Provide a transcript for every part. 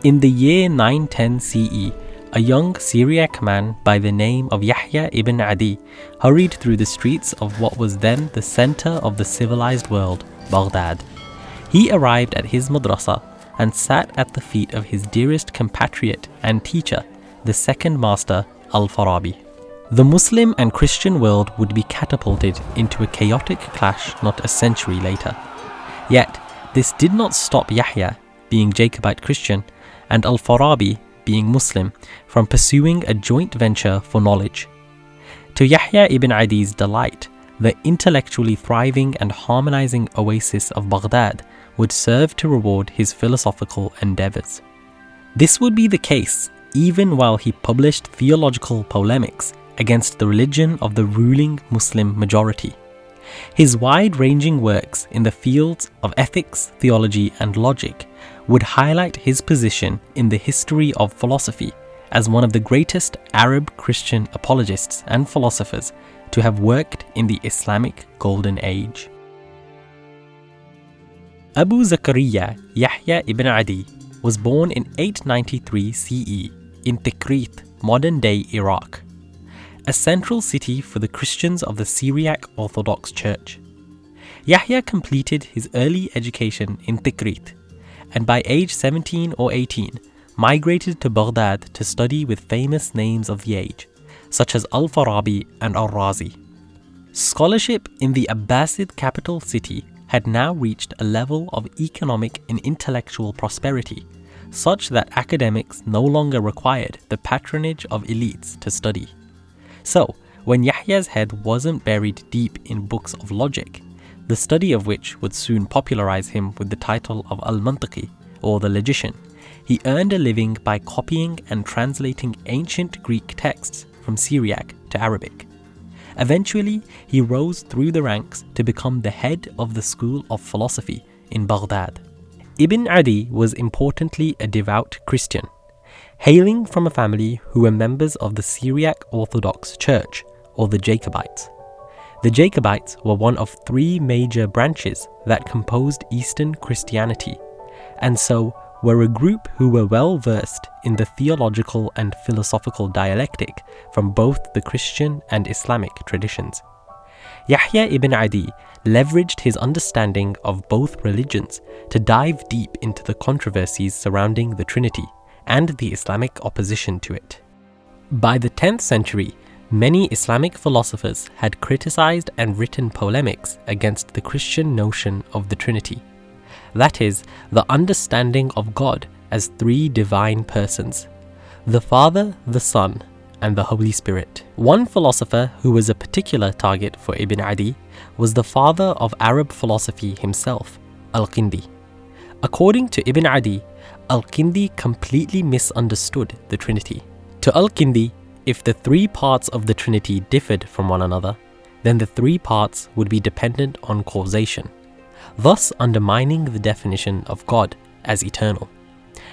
In the year 910 CE, a young Syriac man by the name of Yahya Ibn Adi hurried through the streets of what was then the center of the civilized world, Baghdad. He arrived at his madrasa and sat at the feet of his dearest compatriot and teacher, the second master, Al-Farabi. The Muslim and Christian world would be catapulted into a chaotic clash not a century later. Yet, this did not stop Yahya, being Jacobite Christian, and Al-Farabi, being Muslim, from pursuing a joint venture for knowledge. To Yahya ibn Adi's delight, the intellectually thriving and harmonizing oasis of Baghdad would serve to reward his philosophical endeavors. This would be the case even while he published theological polemics against the religion of the ruling Muslim majority. His wide-ranging works in the fields of ethics, theology, and logic would highlight his position in the history of philosophy as one of the greatest Arab Christian apologists and philosophers to have worked in the Islamic Golden Age. Abu Zakaria Yahya ibn Adi was born in 893 CE in Tikrit, modern-day Iraq, a central city for the Christians of the Syriac Orthodox Church. Yahya completed his early education in Tikrit, and by age 17 or 18, migrated to Baghdad to study with famous names of the age, such as Al-Farabi and Al-Razi. Scholarship in the Abbasid capital city had now reached a level of economic and intellectual prosperity, such that academics no longer required the patronage of elites to study. So, when Yahya's head wasn't buried deep in books of logic, the study of which would soon popularize him with the title of Al-Mantiqi, or the logician, he earned a living by copying and translating ancient Greek texts from Syriac to Arabic. Eventually, he rose through the ranks to become the head of the school of philosophy in Baghdad. Ibn Adi was importantly a devout Christian, hailing from a family who were members of the Syriac Orthodox Church, or the Jacobites. The Jacobites were one of three major branches that composed Eastern Christianity, and so were a group who were well versed in the theological and philosophical dialectic from both the Christian and Islamic traditions. Yahya ibn Adi leveraged his understanding of both religions to dive deep into the controversies surrounding the Trinity and the Islamic opposition to it. By the 10th century, many Islamic philosophers had criticized and written polemics against the Christian notion of the Trinity. That is, the understanding of God as three divine persons: the Father, the Son, and the Holy Spirit. One philosopher who was a particular target for Ibn Adi was the father of Arab philosophy himself, Al-Kindi. According to Ibn Adi, Al-Kindi completely misunderstood the Trinity. To Al-Kindi, if the three parts of the Trinity differed from one another, then the three parts would be dependent on causation, thus undermining the definition of God as eternal,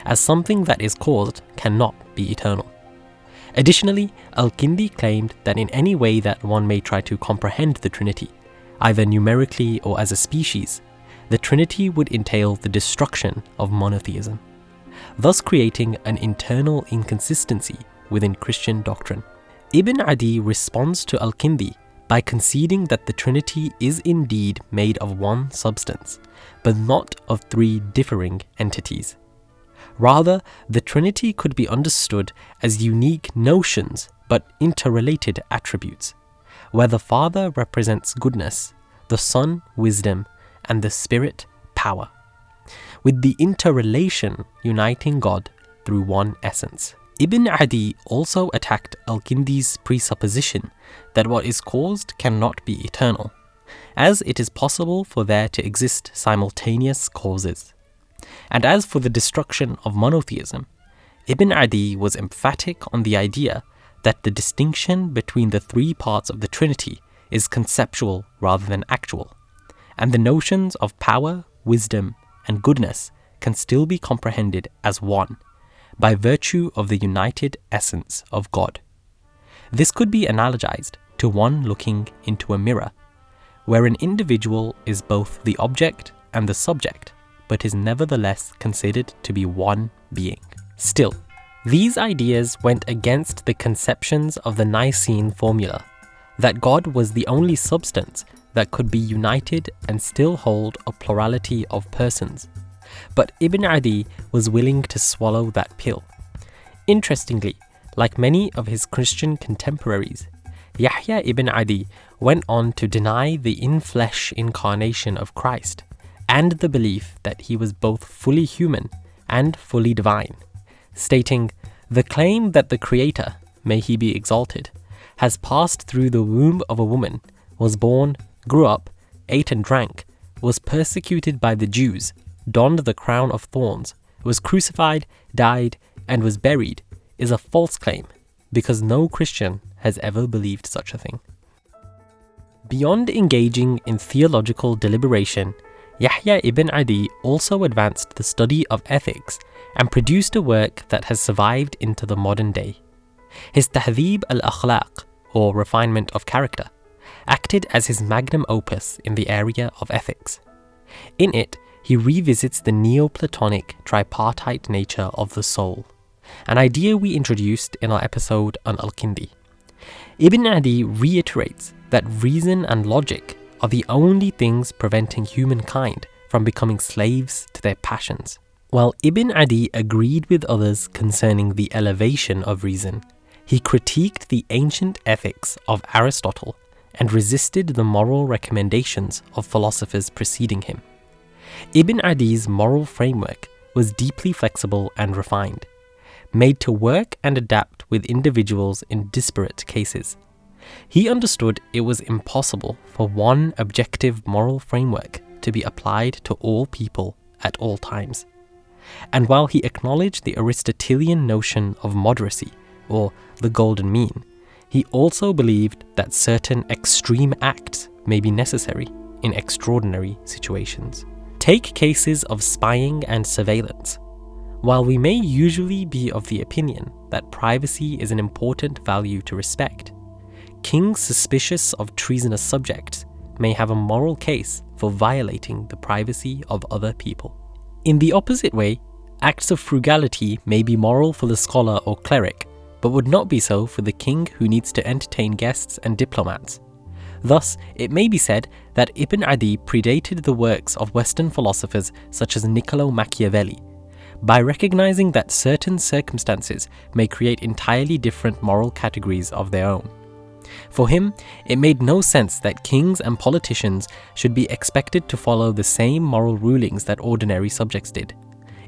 as something that is caused cannot be eternal. Additionally, Al-Kindi claimed that in any way that one may try to comprehend the Trinity, either numerically or as a species, the Trinity would entail the destruction of monotheism, thus creating an internal inconsistency within Christian doctrine. Ibn Adi responds to Al-Kindi by conceding that the Trinity is indeed made of one substance, but not of three differing entities. Rather, the Trinity could be understood as unique notions but interrelated attributes, where the Father represents goodness, the Son wisdom, and the Spirit power, with the interrelation uniting God through one essence. Ibn Adi also attacked Al-Kindi's presupposition that what is caused cannot be eternal, as it is possible for there to exist simultaneous causes. And as for the destruction of monotheism, Ibn Adi was emphatic on the idea that the distinction between the three parts of the Trinity is conceptual rather than actual, and the notions of power, wisdom, and goodness can still be comprehended as one, by virtue of the united essence of God. This could be analogized to one looking into a mirror, where an individual is both the object and the subject, but is nevertheless considered to be one being. Still, these ideas went against the conceptions of the Nicene formula, that God was the only substance that could be united and still hold a plurality of persons. But Ibn Adi was willing to swallow that pill. Interestingly, like many of his Christian contemporaries, Yahya Ibn Adi went on to deny the in-flesh incarnation of Christ and the belief that he was both fully human and fully divine, stating, "The claim that the Creator, may he be exalted, has passed through the womb of a woman, was born, grew up, ate and drank, was persecuted by the Jews, donned the crown of thorns, was crucified, died, and was buried, is a false claim, because no Christian has ever believed such a thing." Beyond engaging in theological deliberation, Yahya ibn Adi also advanced the study of ethics and produced a work that has survived into the modern day. His Tahdhib al-Akhlaq, or Refinement of Character, acted as his magnum opus in the area of ethics. In it, he revisits the Neoplatonic tripartite nature of the soul, an idea we introduced in our episode on Al-Kindi. Ibn Adi reiterates that reason and logic are the only things preventing humankind from becoming slaves to their passions. While Ibn Adi agreed with others concerning the elevation of reason, he critiqued the ancient ethics of Aristotle and resisted the moral recommendations of philosophers preceding him. Ibn Adi's moral framework was deeply flexible and refined, made to work and adapt with individuals in disparate cases. He understood it was impossible for one objective moral framework to be applied to all people at all times. And while he acknowledged the Aristotelian notion of moderacy, or the golden mean, he also believed that certain extreme acts may be necessary in extraordinary situations. Take cases of spying and surveillance. While we may usually be of the opinion that privacy is an important value to respect, kings suspicious of treasonous subjects may have a moral case for violating the privacy of other people. In the opposite way, acts of frugality may be moral for the scholar or cleric, but would not be so for the king who needs to entertain guests and diplomats. Thus, it may be said that Ibn Adi predated the works of Western philosophers such as Niccolo Machiavelli, by recognizing that certain circumstances may create entirely different moral categories of their own. For him, it made no sense that kings and politicians should be expected to follow the same moral rulings that ordinary subjects did.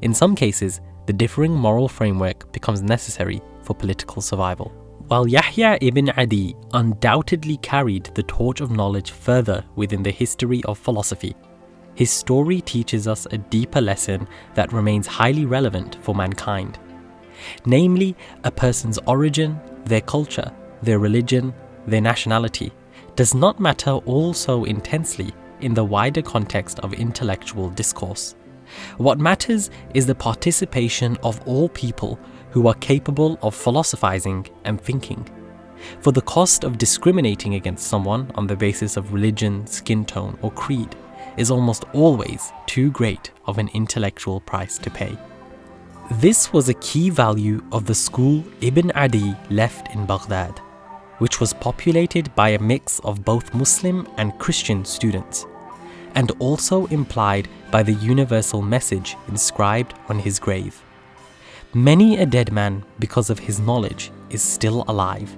In some cases, the differing moral framework becomes necessary for political survival. While Yahya ibn Adi undoubtedly carried the torch of knowledge further within the history of philosophy, his story teaches us a deeper lesson that remains highly relevant for mankind. Namely, a person's origin, their culture, their religion, their nationality does not matter all so intensely in the wider context of intellectual discourse. What matters is the participation of all people who are capable of philosophizing and thinking. For the cost of discriminating against someone on the basis of religion, skin tone, or creed is almost always too great of an intellectual price to pay. This was a key value of the school Ibn Adi left in Baghdad, which was populated by a mix of both Muslim and Christian students, and also implied by the universal message inscribed on his grave. Many a dead man because of his knowledge is still alive,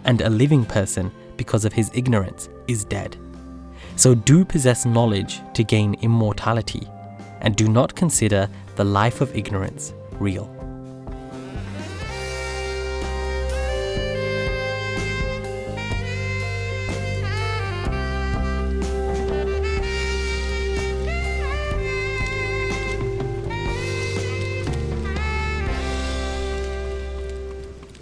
and a living person because of his ignorance is dead. So do possess knowledge to gain immortality, and do not consider the life of ignorance real.